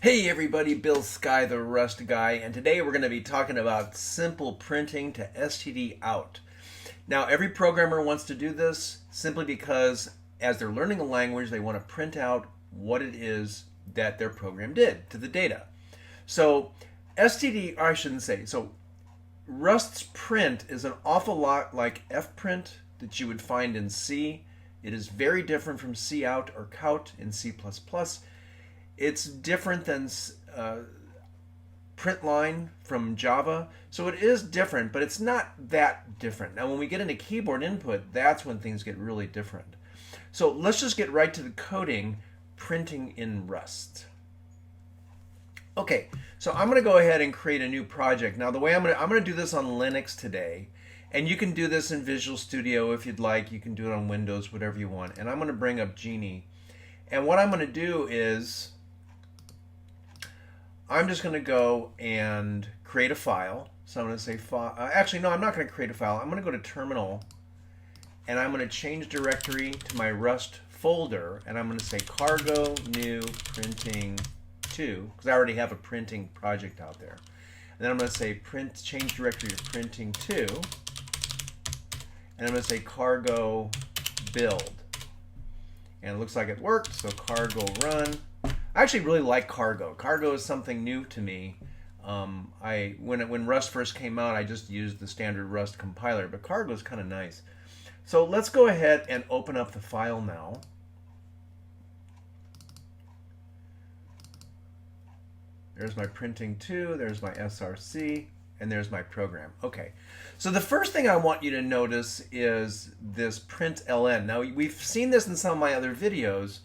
Hey everybody, Bill Sky, the Rust Guy, and today we're going to be talking about simple printing to STDOUT. Now, every programmer wants to do this simply because as they're learning a language, they want to print out what it is that their program did to the data. So, I shouldn't say, so Rust's print is an awful lot like fprint that you would find in C. It is very different from cout or count in C++. It's different than print line from Java, so it is different, but it's not that different. Now, when we get into keyboard input, that's when things get really different. So let's just get right to the coding, printing in Rust. Okay, so I'm going to go ahead and create a new project. Now, the way I'm going to do this on Linux today, and you can do this in Visual Studio if you'd like. You can do it on Windows, whatever you want. And I'm going to bring up Genie, and what I'm going to do is I'm just going to go and create a file. So I'm going to say file. Actually, no, I'm not going to create a file. I'm going to go to Terminal, and I'm going to change directory to my Rust folder, and I'm going to say cargo new printing 2, because I already have a printing project out there. And then I'm going to say change directory to printing 2, and I'm going to say cargo build. And it looks like it worked, so cargo run. I actually really like Cargo. Cargo is something new to me. When Rust first came out, I just used the standard Rust compiler, but Cargo is kind of nice. So let's go ahead and open up the file now. There's my printing 2, there's my src, and there's my program. Okay, so the first thing I want you to notice is this println. Now, we've seen this in some of my other videos,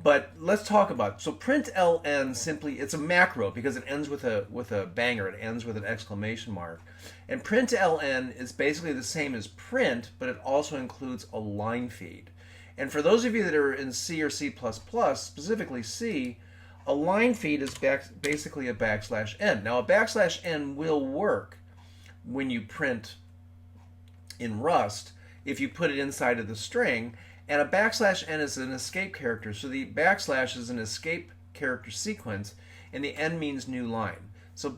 but let's talk about it. So println simply, it's a macro because it ends with a banger. It ends with an exclamation mark. And println is basically the same as print, but it also includes a line feed. And for those of you that are in C or C++, specifically C, a line feed is basically a \n. Now, a \n will work when you print in Rust if you put it inside of the string. And a \n is an escape character. So the backslash is an escape character sequence, and the n means new line. So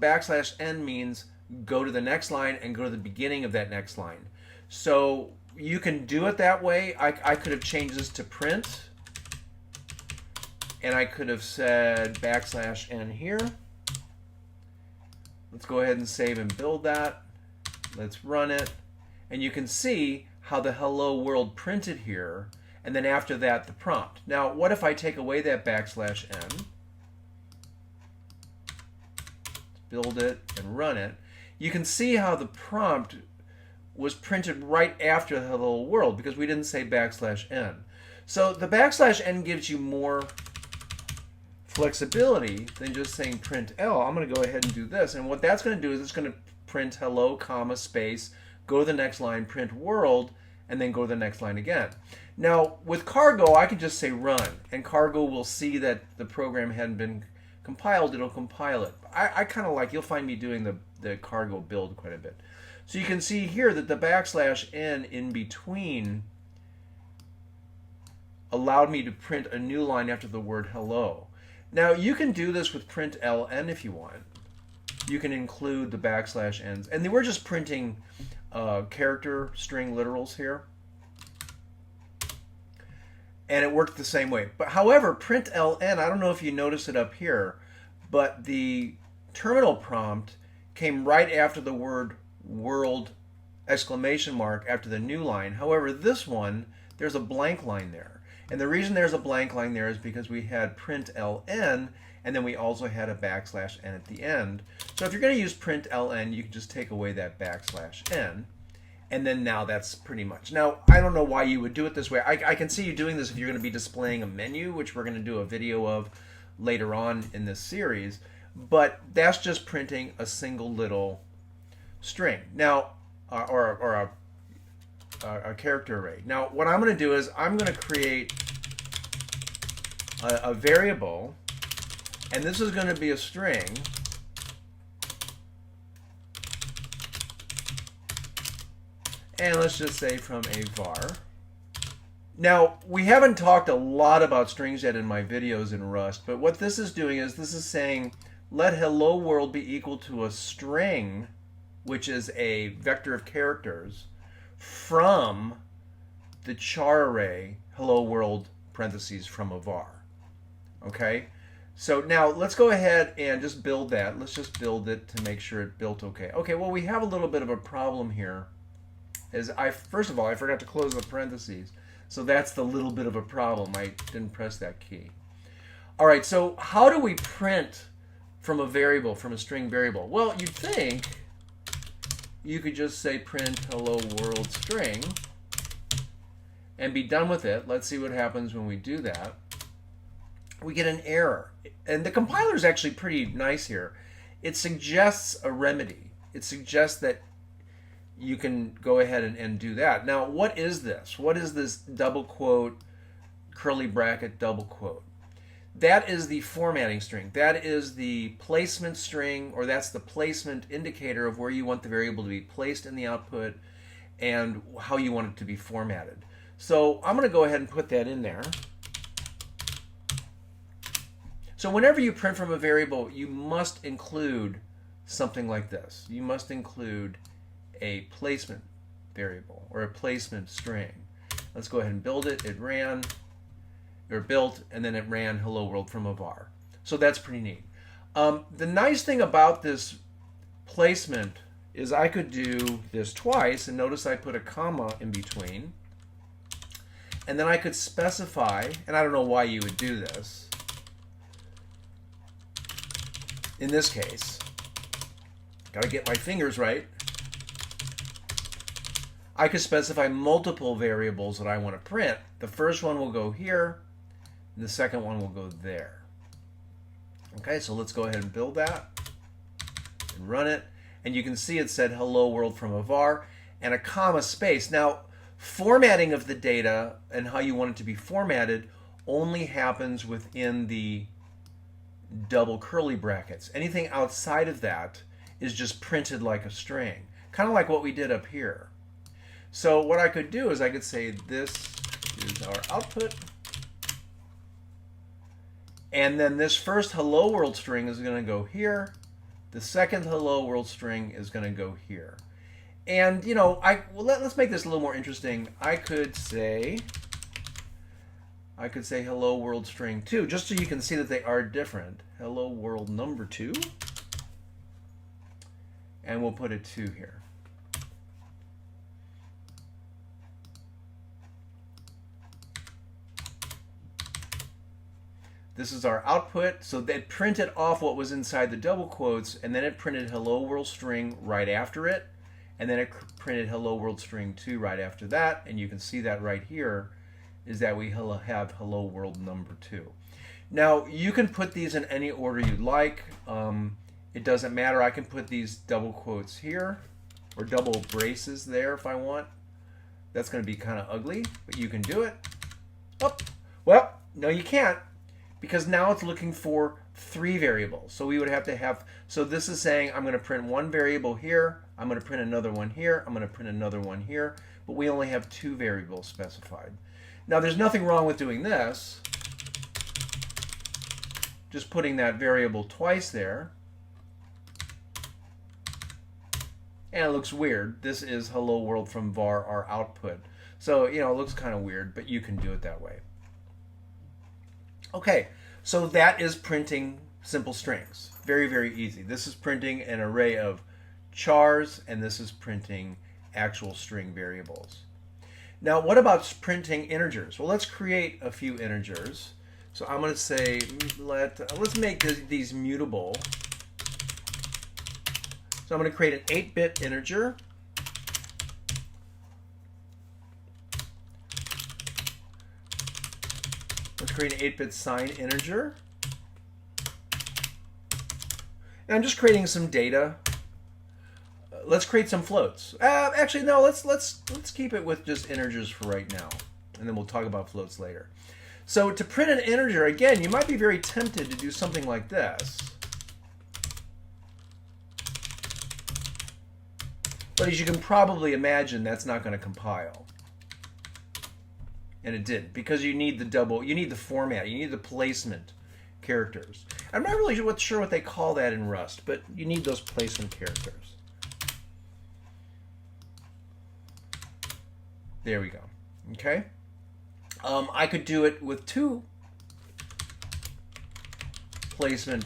\n means go to the next line and go to the beginning of that next line. So you can do it that way. I could have changed this to print, and I could have said \n here. Let's go ahead and save and build that. Let's run it. And you can see how the hello world printed here, and then after that the prompt. Now, what if I take away that \n, build it and run it? You can see how the prompt was printed right after the hello world because we didn't say \n. So the \n gives you more flexibility than just saying print L. I'm going to go ahead and do this, and what that's going to do is it's going to print hello, comma, space, go to the next line, print world, and then go to the next line again. Now, with Cargo, I can just say run, and Cargo will see that the program hadn't been compiled. It'll compile it. I kind of like, you'll find me doing the Cargo build quite a bit. So you can see here that the \n in between allowed me to print a new line after the word hello. Now, you can do this with println if you want. You can include the \n's, and we're just printing character string literals here, and it worked the same way. But however, println, I don't know if you notice it up here, but the terminal prompt came right after the word world exclamation mark after the new line. However, this one, there's a blank line there. And the reason there's a blank line there is because we had println, and then we also had a \n at the end. So if you're going to use println, you can just take away that \n, and then now that's pretty much. Now, I don't know why you would do it this way. I can see you doing this if you're going to be displaying a menu, which we're going to do a video of later on in this series, but that's just printing a single little string. Now, or a character array. Now, what I'm going to do is I'm going to create a variable, and this is going to be a string, and let's just say from a var Now, we haven't talked a lot about strings yet in my videos in Rust, but what this is doing is this is saying let hello world be equal to a string, which is a vector of characters, from the char array hello world parentheses from a var. Okay? So now let's go ahead and just build that. Let's just build it to make sure it built okay. Okay, well, we have a little bit of a problem here. First of all, I forgot to close the parentheses. So that's the little bit of a problem. I didn't press that key. All right, so how do we print from a variable, from a string variable? Well, you'd think you could just say print hello world string and be done with it. Let's see what happens when we do that. We get an error. And the compiler is actually pretty nice here. It suggests a remedy. It suggests that you can go ahead and do that. Now, what is this? What is this double quote, curly bracket, double quote? That is the formatting string. That is the placement string, or that's the placement indicator of where you want the variable to be placed in the output and how you want it to be formatted. So I'm going to go ahead and put that in there. So whenever you print from a variable, you must include something like this. You must include a placement variable or a placement string. Let's go ahead and build it. It ran, or built, and then it ran hello world from a var. So that's pretty neat. The nice thing about this placement is I could do this twice, and notice I put a comma in between. And then I could specify, and I don't know why you would do this. In this case, got to get my fingers right. I could specify multiple variables that I want to print. The first one will go here, and the second one will go there. Okay, so let's go ahead and build that and run it. And you can see it said hello world from a var and a comma space. Now, formatting of the data and how you want it to be formatted only happens within the double curly brackets. Anything outside of that is just printed like a string, kind of like what we did up here. So what I could do is I could say this is our output, and then this first hello world string is going to go here. The second hello world string is going to go here. And you know, let's make this a little more interesting. I could say hello world string 2, just so you can see that they are different. Hello world number 2, and we'll put a 2 here. This is our output. So that printed off what was inside the double quotes, and then it printed hello world string right after it, and then it printed hello world string 2 right after that. And you can see that right here is that we have hello world number 2. Now, you can put these in any order you'd like. It doesn't matter. I can put these double quotes here or double braces there if I want. That's going to be kind of ugly, but you can do it. Oh, well, no, you can't, because now it's looking for 3 variables. So we would have to have, so this is saying I'm going to print 1 variable here, I'm going to print another one here, I'm going to print another one here, but we only have 2 variables specified. Now, there's nothing wrong with doing this, just putting that variable twice there. And it looks weird. This is hello world from var, our output. So, you know, it looks kind of weird, but you can do it that way. Okay, so that is printing simple strings. Very, very easy. This is printing an array of chars, and this is printing actual string variables. Now, what about printing integers? Well, let's create a few integers. So I'm going to say, let's make these mutable. So I'm going to create an 8-bit integer. Let's create an 8-bit signed integer. And I'm just creating some data. Let's create some floats. Actually, no, let's keep it with just integers for right now, and then we'll talk about floats later. So to print an integer, again, you might be very tempted to do something like this. But as you can probably imagine, that's not going to compile. And it did, because you need the format, you need the placement characters. I'm not really sure what they call that in Rust, but you need those placement characters. There we go. Okay. I could do it with 2 placement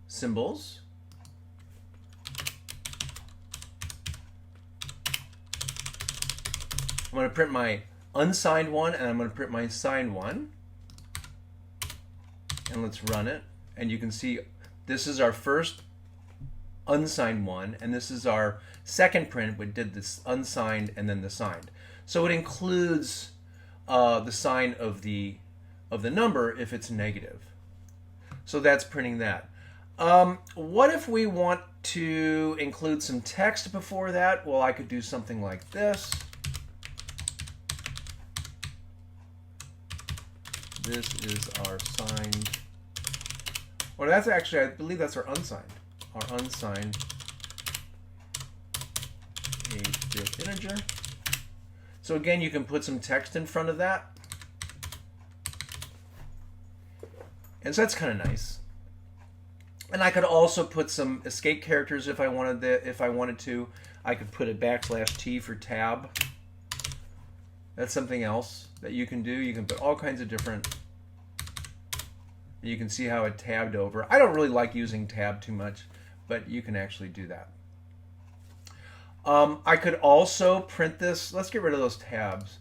symbols. I'm going to print my unsigned one, and I'm going to print my signed one. And let's run it. And you can see this is our first unsigned one, and this is our second print, which did this unsigned and then the signed. So it includes the sign of the number if it's negative. So that's printing that. What if we want to include some text before that? Well, I could do something like this. This is our signed. Well, that's actually, I believe that's our unsigned. Our unsigned 8-bit integer. So again, you can put some text in front of that. And so that's kind of nice. And I could also put some escape characters if I wanted to. I could put a \T for tab. That's something else that you can do. You can put all kinds of different. You can see how it tabbed over. I don't really like using tab too much, but you can actually do that. I could also print this. Let's get rid of those tabs.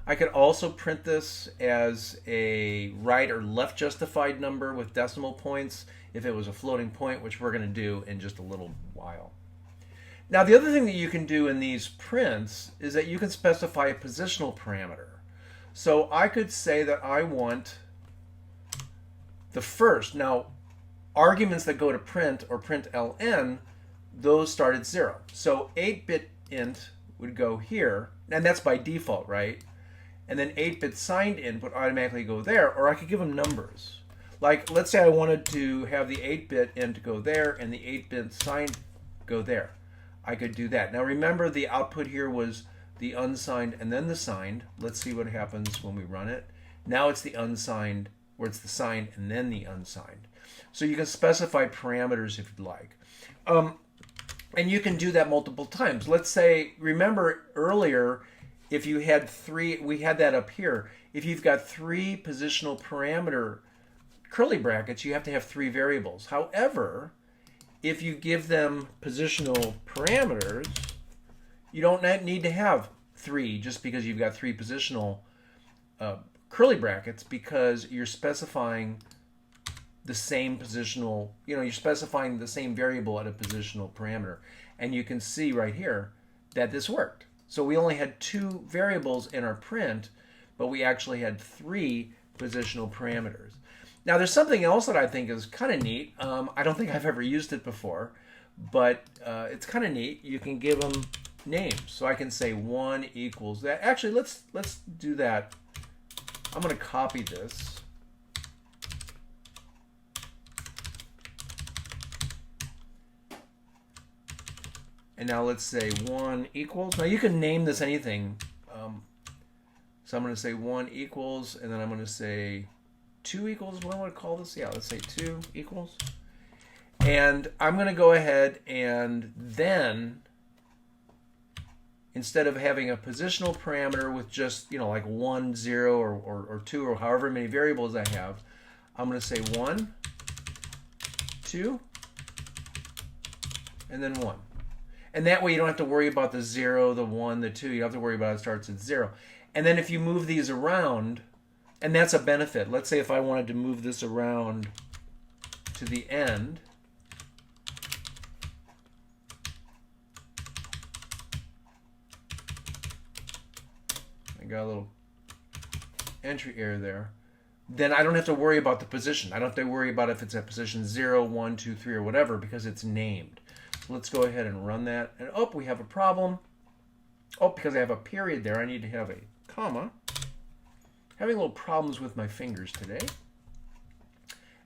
I could also print this as a right or left justified number with decimal points if it was a floating point, which we're going to do in just a little while. Now, the other thing that you can do in these prints is that you can specify a positional parameter. So I could say that I want the first. Now, arguments that go to print or print ln, those start at 0. So 8-bit int would go here, and that's by default, right? And then 8-bit signed int would automatically go there, or I could give them numbers. Like, let's say I wanted to have the 8-bit int go there and the 8-bit signed go there. I could do that. Now remember, the output here was the unsigned and then the signed. Let's see what happens when we run it. Now it's the unsigned, where it's the signed and then the unsigned. So you can specify parameters if you'd like. And you can do that multiple times. Let's say, remember earlier, if you had 3, we had that up here. If you've got 3 positional parameter curly brackets, you have to have 3 variables. However, if you give them positional parameters, you don't need to have 3 just because you've got 3 positional curly brackets, because you're specifying the same positional, you're specifying the same variable at a positional parameter. And you can see right here that this worked. So we only had 2 variables in our print, but we actually had 3 positional parameters. Now there's something else that I think is kind of neat. I don't think I've ever used it before, but it's kind of neat. You can give them names. So I can say 1 equals that. Actually, let's do that. I'm going to copy this. And now let's say 1 equals. Now you can name this anything. So I'm going to say 1 equals, and then I'm going to say 2 equals. What do I want to call this? Yeah, let's say 2 equals. And I'm going to go ahead and then, instead of having a positional parameter with just, like 1, 0, or 2, or however many variables I have, I'm going to say 1, 2, and then 1. And that way you don't have to worry about the 0, the 1, the 2. You don't have to worry about it starts at 0. And then if you move these around, and that's a benefit. Let's say if I wanted to move this around to the end, I got a little entry error there, then I don't have to worry about the position. I don't have to worry about if it's at position 0, 1, 2, 3, or whatever, because it's named. Let's go ahead and run that. And we have a problem. Because I have a period there, I need to have a comma. Having little problems with my fingers today.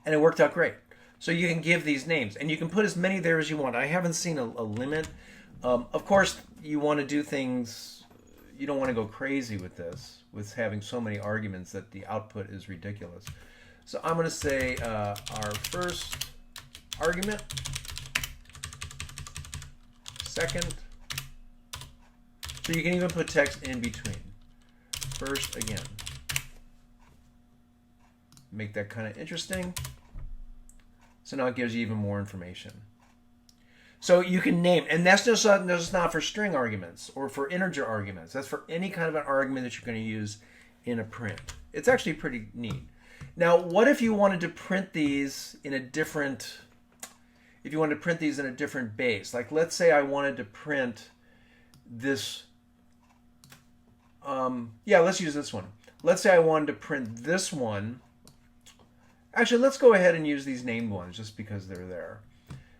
And it worked out great. So you can give these names, and you can put as many there as you want. I haven't seen a limit. Of course, you want to do things, you don't want to go crazy with this, with having so many arguments that the output is ridiculous. So I'm going to say our first argument, second. So you can even put text in between. First again. Make that kind of interesting. So now it gives you even more information. So you can name, and that's just not for string arguments or for integer arguments. That's for any kind of an argument that you're going to use in a print. It's actually pretty neat. Now, what if you wanted to print these in a different, base? Like, let's say I wanted to print this. Yeah, let's use this one. Let's say I wanted to print this one. Actually, let's go ahead and use these named ones just because they're there.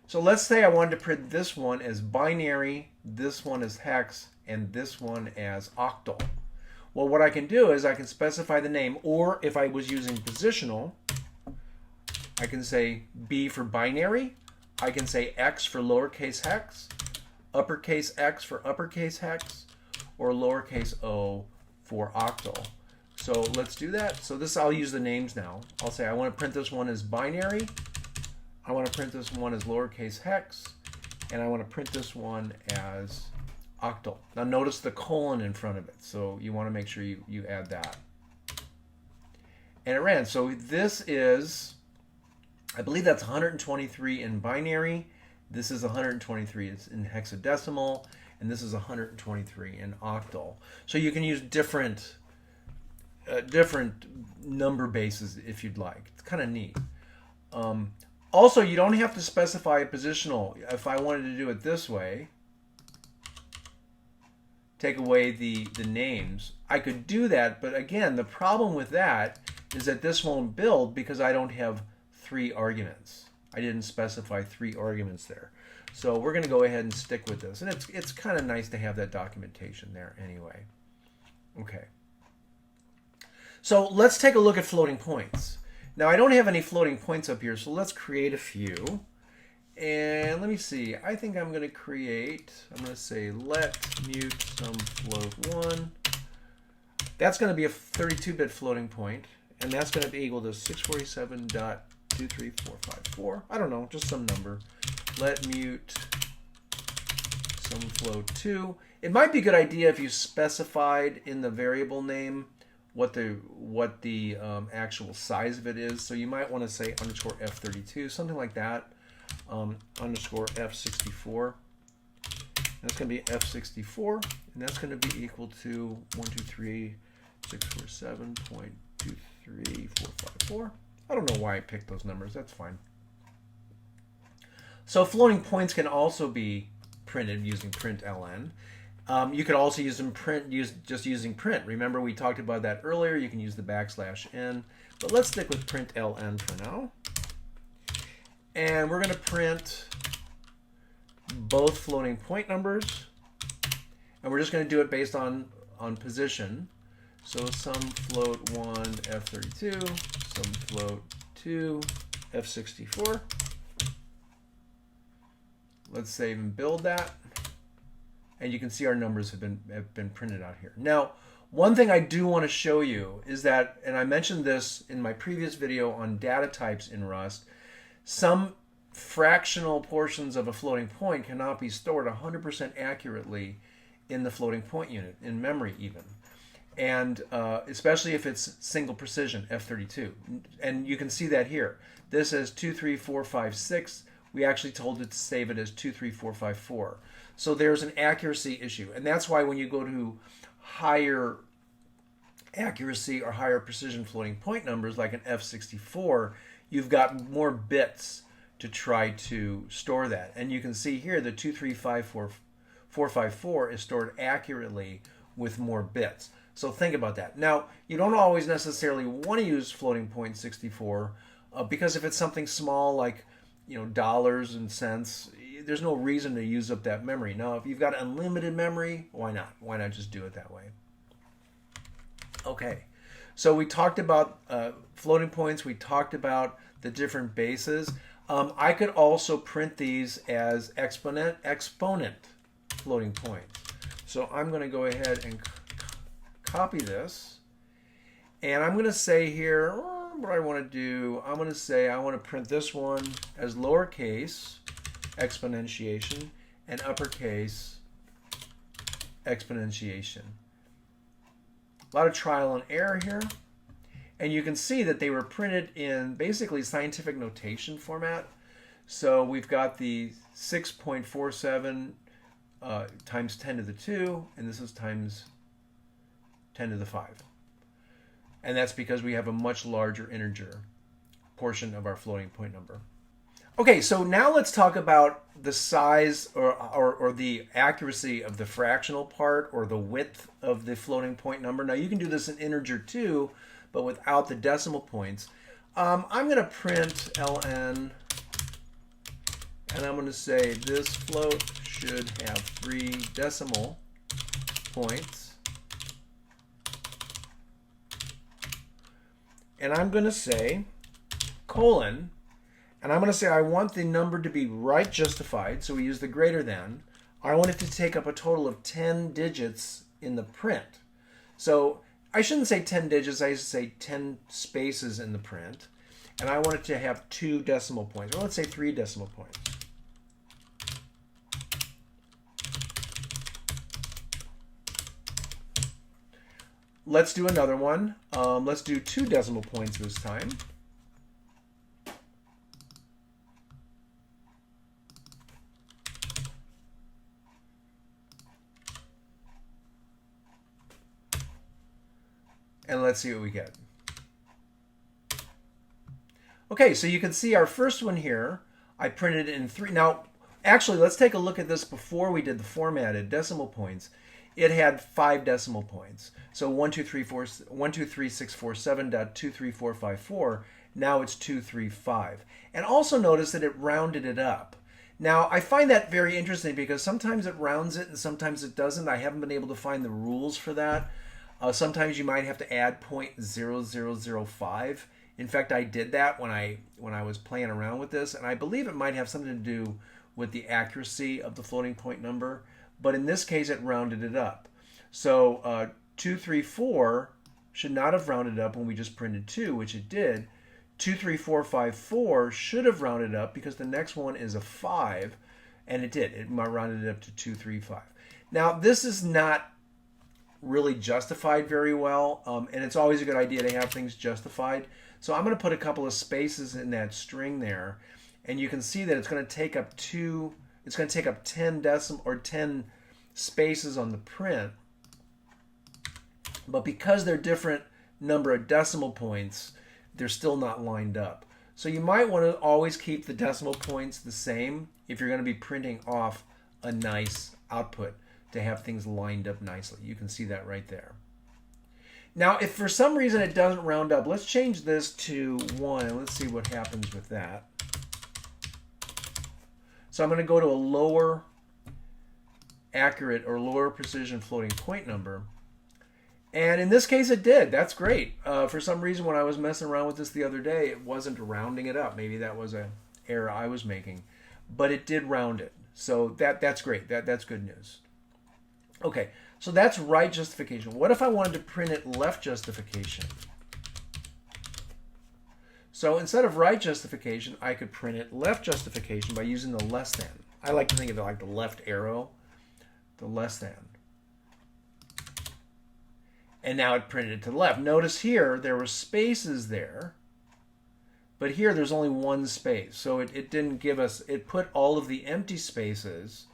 So let's say I wanted to print this one as binary, this one as hex, and this one as octal. Well, what I can do is I can specify the name, or if I was using positional, I can say B for binary, I can say X for lowercase hex, uppercase X for uppercase hex, or lowercase o for octal. So let's do that. So this, I'll use the names now. I'll say I want to print this one as binary, I want to print this one as lowercase hex, and I want to print this one as octal. Now notice the colon in front of it, so you want to make sure you add that. And it ran. So this is, I believe that's 123 in binary, this is 123 in hexadecimal, and this is 123 in octal. So you can use different number bases if you'd like. It's kind of neat. Also, you don't have to specify a positional. If I wanted to do it this way, take away the names, I could do that, but again, the problem with that is that this won't build because I don't have 3 arguments. I didn't specify 3 arguments there. So we're going to go ahead and stick with this. And it's kind of nice to have that documentation there anyway. Okay. So let's take a look at floating points. Now I don't have any floating points up here, so let's create a few. And let me see, I think I'm going to say let mute some float 1. That's going to be a 32-bit floating point, and that's going to be equal to 647.23454. I don't know, just some number. Let mute some float 2. It might be a good idea if you specified in the variable name what the actual size of it is. So you might want to say underscore F32, something like that. Underscore F64. That's going to be F64, and that's going to be equal to 123.647.23454. I don't know why I picked those numbers. That's fine. So floating points can also be printed using println. You could also use them just using print. Remember we talked about that earlier. You can use the \n, but let's stick with println for now. And we're going to print both floating point numbers, and we're just going to do it based on position. So some float 1 F32, some float 2 F64. Let's save and build that. And you can see our numbers have been printed out here. Now, one thing I do want to show you is that, and I mentioned this in my previous video on data types in Rust, some fractional portions of a floating point cannot be stored 100% accurately in the floating point unit, in memory even. And especially if it's single precision, F32. And you can see that here. This is 23456. We actually told it to save it as 23454. So there's an accuracy issue. And that's why when you go to higher accuracy or higher precision floating point numbers like an F64, you've got more bits to try to store that. And you can see here the 2354454 is stored accurately with more bits. So think about that. Now, you don't always necessarily want to use floating point 64 because if it's something small like dollars and cents, there's no reason to use up that memory. Now, if you've got unlimited memory, why not? Why not just do it that way? Okay, so we talked about floating points. We talked about the different bases. I could also print these as exponent floating points. So I'm going to go ahead and copy this. And I'm going to say here, what I want to do, I'm going to say I want to print this one as lowercase exponentiation and uppercase exponentiation. A lot of trial and error here. And you can see that they were printed in basically scientific notation format. So we've got the 6.47 times 10 to the 2, and this is times 10 to the 5. And that's because we have a much larger integer portion of our floating point number. Okay, so now let's talk about the size or the accuracy of the fractional part or the width of the floating point number. Now you can do this in integer too, but without the decimal points. I'm going to print ln, and I'm going to say this float should have 3 decimal points. And I'm going to say colon, and I'm going to say I want the number to be right justified, so we use the greater than. I want it to take up a total of 10 digits in the print. So I shouldn't say 10 digits, I should say 10 spaces in the print. And I want it to have 2 decimal points, or let's say 3 decimal points. Let's do another one. Let's do 2 decimal points this time. And let's see what we get. Okay, so you can see our first one here, I printed it in 3. Now, actually, let's take a look at this before we did the formatted decimal points. It had 5 decimal points. So 1234647.23454. Now it's 235. And also notice that it rounded it up. Now, I find that very interesting because sometimes it rounds it and sometimes it doesn't. I haven't been able to find the rules for that. Sometimes you might have to add 0.0005. In fact, I did that when I was playing around with this, and I believe it might have something to do with the accuracy of the floating point number. But in this case, it rounded it up. So 234 should not have rounded up when we just printed 2, which it did. 23454 should have rounded up because the next one is a 5, and it did. It rounded it up to 235. Now, this is not really justified very well, and it's always a good idea to have things justified. So I'm going to put a couple of spaces in that string there, and you can see that it's going to take up 10 spaces on the print. But because they're different number of decimal points, they're still not lined up. So you might want to always keep the decimal points the same if you're going to be printing off a nice output to have things lined up nicely. You can see that right there. Now, if for some reason it doesn't round up, let's change this to 1 and let's see what happens with that. So I'm going to go to a lower accurate or lower precision floating point number. And in this case it did. That's great. For some reason when I was messing around with this the other day, it wasn't rounding it up. Maybe that was an error I was making. But it did round it. So that's great. That's good news. Okay, so that's right justification. What if I wanted to print it left justification? So instead of right justification, I could print it left justification by using the less than. I like to think of it like the left arrow, the less than. And now it printed it to the left. Notice here there were spaces there, but here there's only 1 space. So it didn't give us, it put all of the empty spaces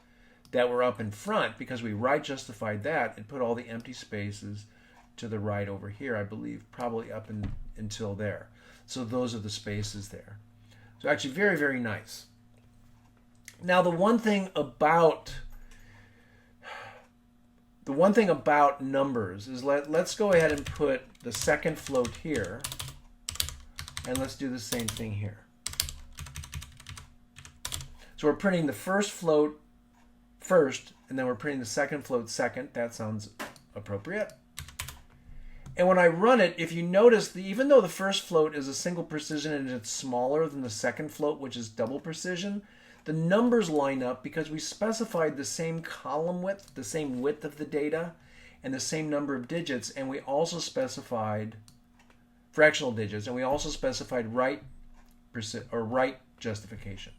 that were up in front, because we right justified that, it put all the empty spaces to the right over here, I believe, probably up until there. So those are the spaces there. So actually very, very nice. Now the one thing about numbers is let's go ahead and put the second float here, and let's do the same thing here. So we're printing the first float first, and then we're printing the second float second. That sounds appropriate. And when I run it, if you notice, even though the first float is a single precision and it's smaller than the second float, which is double precision, the numbers line up because we specified the same column width, the same width of the data, and the same number of digits, and we also specified fractional digits, and we also specified right justification.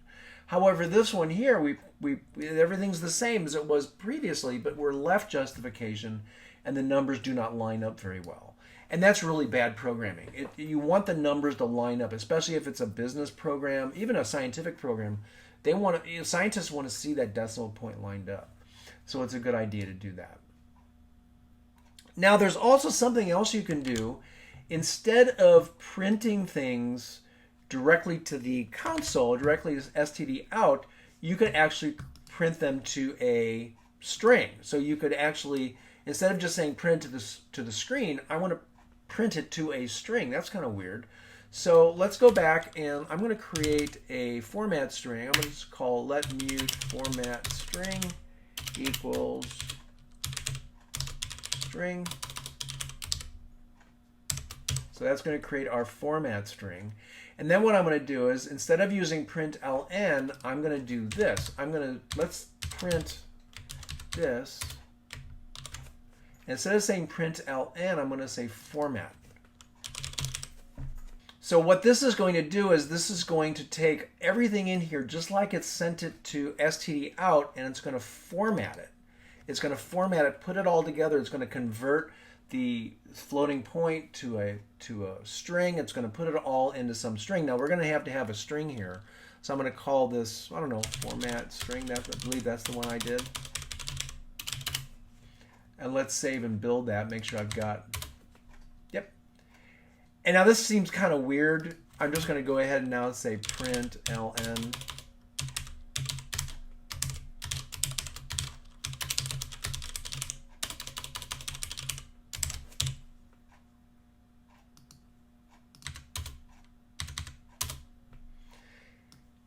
However, this one here, everything's the same as it was previously, but we're left justification, and the numbers do not line up very well. And that's really bad programming. You want the numbers to line up, especially if it's a business program, even a scientific program. Scientists want to see that decimal point lined up. So it's a good idea to do that. Now, there's also something else you can do. Instead of printing things directly to the console, directly to STDOUT, you can actually print them to a string. So you could actually, instead of just saying print to the screen, I want to print it to a string. That's kind of weird. So let's go back, and I'm going to create a format string. I'm going to call let mute format string equals string. So that's going to create our format string. And then what I'm going to do is, instead of using print ln, I'm going to do this. Let's print this. Instead of saying print ln, I'm going to say format. So what this is going to do is this is going to take everything in here just like it sent it to STDOUT, and it's going to format it. It's going to format it, put it all together. It's going to convert the floating point to a string. It's going to put it all into some string. Now we're going to have a string here. So I'm going to call this, I don't know, format string. I believe that's the one I did. And let's save and build that. Make sure I've got, yep. And now this seems kind of weird. I'm just going to go ahead and now say print ln.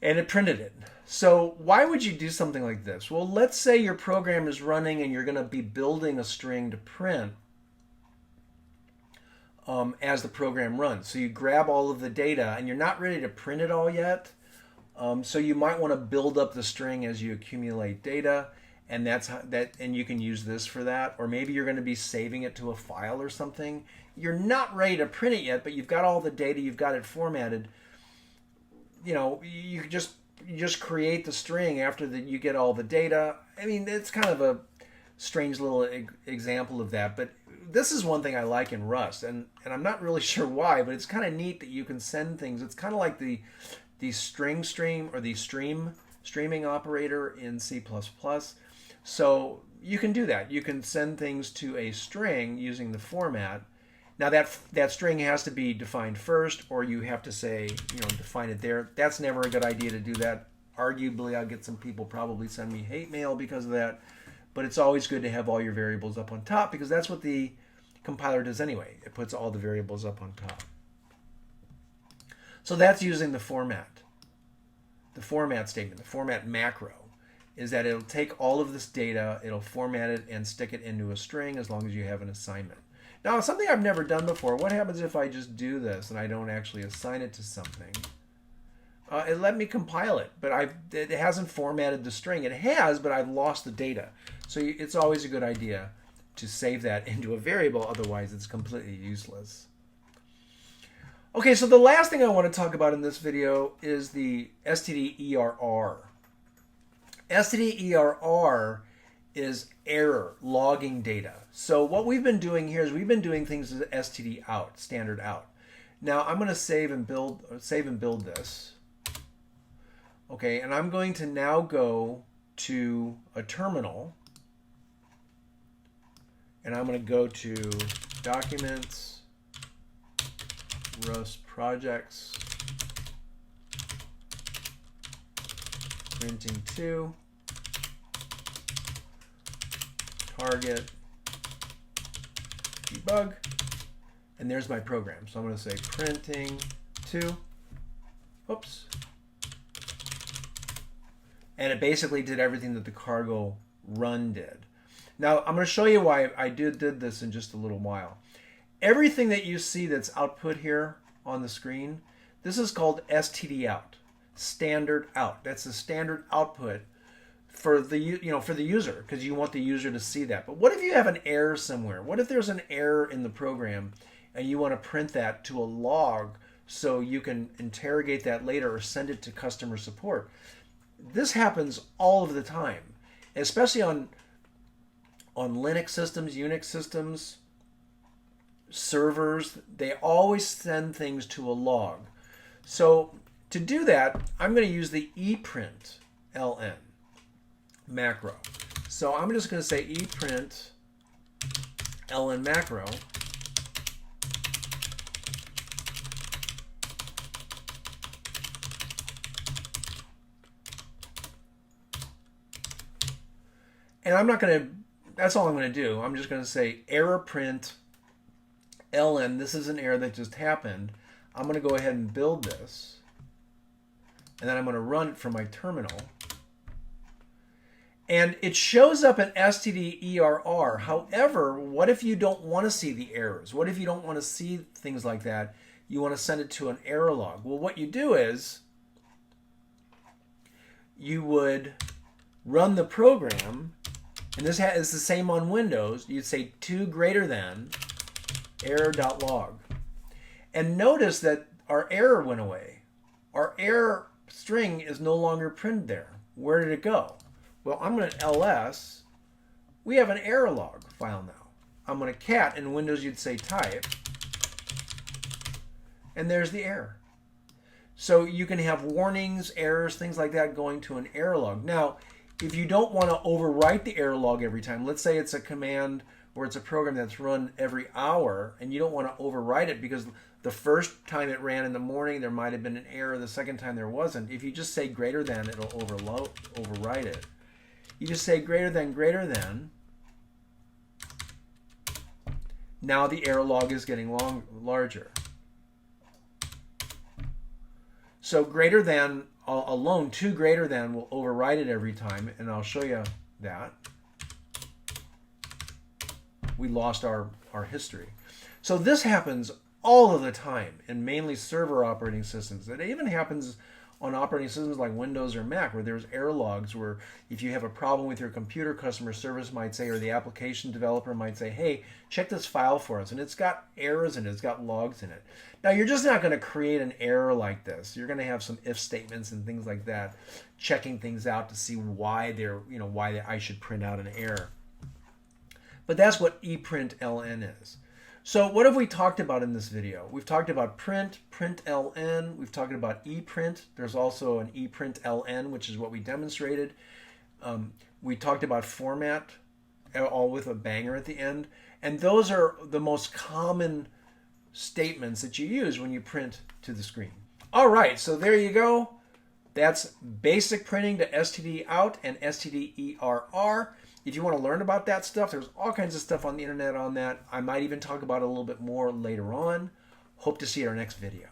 And it printed it. So why would you do something like this? Well, let's say your program is running and you're going to be building a string to print as the program runs. So you grab all of the data and you're not ready to print it all yet. So you might want to build up the string as you accumulate data, and and you can use this for that. Or maybe you're going to be saving it to a file or something. You're not ready to print it yet, but you've got all the data, you've got it formatted. You know, you just create the string after you get all the data. I mean, it's kind of a strange little example of that, but this is one thing I like in Rust, and I'm not really sure why, but it's kind of neat that you can send things. It's kind of like the string stream or the streaming operator in C++. So you can do that. You can send things to a string using the format. Now that string has to be defined first, or you have to say, define it there. That's never a good idea to do that. Arguably, I'll get some people probably send me hate mail because of that. But it's always good to have all your variables up on top, because that's what the compiler does anyway. It puts all the variables up on top. So that's using the format. The format statement, the format macro, is that it'll take all of this data, it'll format it and stick it into a string as long as you have an assignment. Now, something I've never done before, what happens if I just do this and I don't actually assign it to something? It let me compile it, but it hasn't formatted the string. It has, but I've lost the data. So it's always a good idea to save that into a variable, otherwise it's completely useless. Okay, so the last thing I want to talk about in this video is the STDERR. STDERR is error logging data. So what we've been doing here is we've been doing things as STDOUT, standard out. Now I'm going to save and build this. Okay, and I'm going to now go to a terminal, and I'm going to go to Documents, Rust Projects, Printing 2, Target, Debug, and there's my program. So I'm going to say Printing 2. Oops. And it basically did everything that the cargo run did. Now, I'm going to show you why I did this in just a little while. Everything that you see that's output here on the screen, this is called STDOUT, standard out. That's the standard output for the for the user, because you want the user to see that. But what if you have an error somewhere? What if there's an error in the program and you want to print that to a log so you can interrogate that later or send it to customer support? This happens all of the time, especially on Linux systems, Unix systems, servers. They always send things to a log. So to do that, I'm going to use the eprint ln macro. So I'm just going to say eprint ln macro. And I'm not going to, that's all I'm going to do. I'm just going to say error print ln. This is an error that just happened. I'm going to go ahead and build this. And then I'm going to run it from my terminal. And it shows up in STDERR. However, what if you don't want to see the errors? What if you don't want to see things like that? You want to send it to an error log. Well, what you do is you would run the program, and this is the same on Windows. You'd say to greater than error.log. And notice that our error went away. Our error string is no longer printed there. Where did it go? Well, I'm going to ls. We have an error log file now. I'm going to cat. In Windows, you'd say type. And there's the error. So you can have warnings, errors, things like that going to an error log. Now, if you don't want to overwrite the error log every time, let's say it's a command or it's a program that's run every hour, and you don't want to overwrite it because the first time it ran in the morning, there might have been an error. The second time there wasn't. If you just say greater than, it'll overwrite it. You just say greater than. Now the error log is getting larger. So greater than alone, to greater than will overwrite it every time, and I'll show you that. We lost our history. So this happens all of the time in mainly server operating systems. It even happens on operating systems like Windows or Mac, where there's error logs where if you have a problem with your computer, customer service might say, or the application developer might say, hey, check this file for us. And it's got errors in it. It's got logs in it. Now, you're just not going to create an error like this. You're going to have some if statements and things like that, checking things out to see why why I should print out an error. But that's what eprint ln is. So what have we talked about in this video? We've talked about print ln. We've talked about eprint. There's also an eprint ln, which is what we demonstrated. We talked about format, all with a banger at the end. And those are the most common statements that you use when you print to the screen. All right, so there you go. That's basic printing to STDOUT and STDERR. If you want to learn about that stuff, there's all kinds of stuff on the internet on that. I might even talk about it a little bit more later on. Hope to see you in our next video.